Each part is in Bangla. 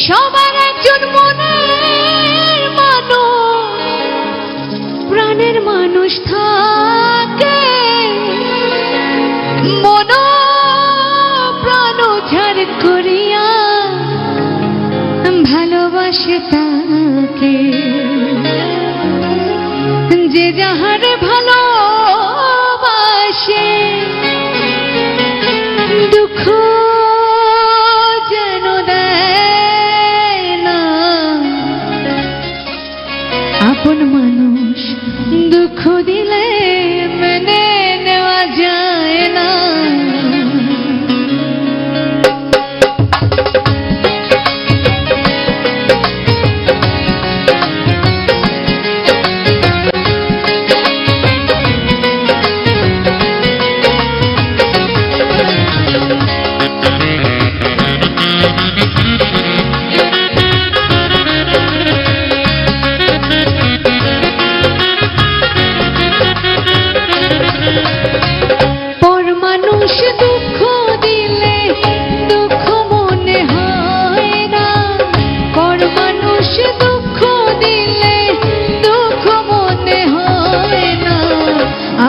সবার একজন মনের মানুষ, প্রাণের মানুষ থাকে, মন প্রাণ উজাড় করিয়া ভালোবাসে তাকে। যে যাহার ভালোবাসে দুঃখ যেন দেয় না, আপন মানুষ দুঃখ দিলে মেনে নেওয়া যায় না।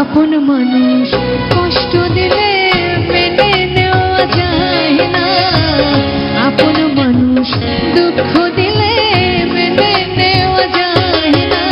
আপন মানুষ কষ্ট দিলে মেনে নেওয়া যায় না, আপন মানুষ দুঃখ দিলে মেনে নেওয়া যায় না।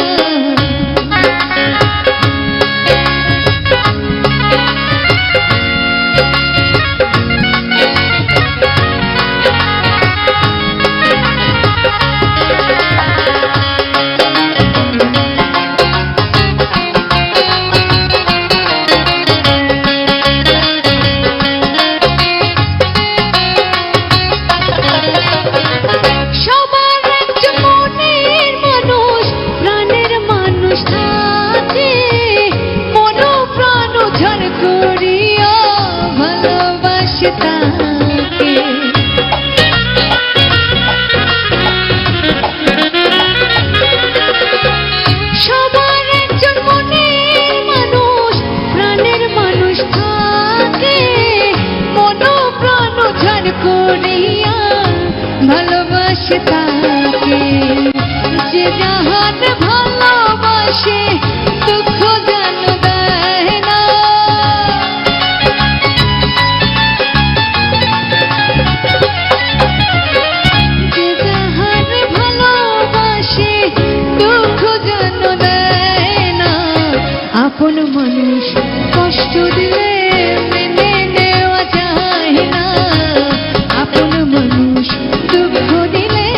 সবার একজন মনের মানুষ, প্রাণের মানুষ থাকে, মন প্রাণ উজাড় করিয়া ভালোবাসে তাকে। যে যাহার ভালোবাসে দুঃখ যেন দেয় না, যে যাহার ভালোবাসে দুঃখ যেন দেয় না, আপন মানুষ কষ্ট দিলে মেনে নেওয়া যায় না, আপন মানুষ দুঃখ দিলে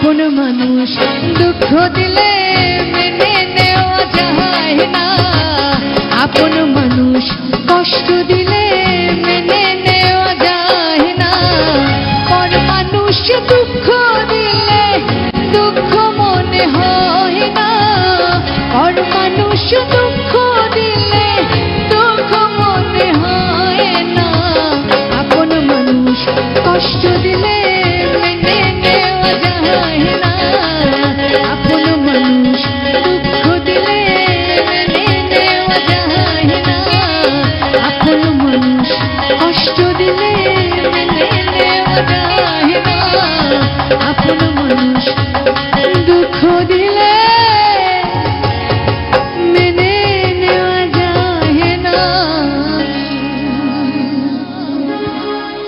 আপন মানুষ দুঃখ দিলে মেনে নেওয়া যায় না, আপন মানুষ কষ্ট দিলে মেনে নেওয়া যায় না, পর মানুষ দুঃখ দিলে দুঃখ মনে হয় না, পর মানুষ দুঃখ দিলে দুঃখ মনে হয় না, আপন মানুষ কষ্ট দিলে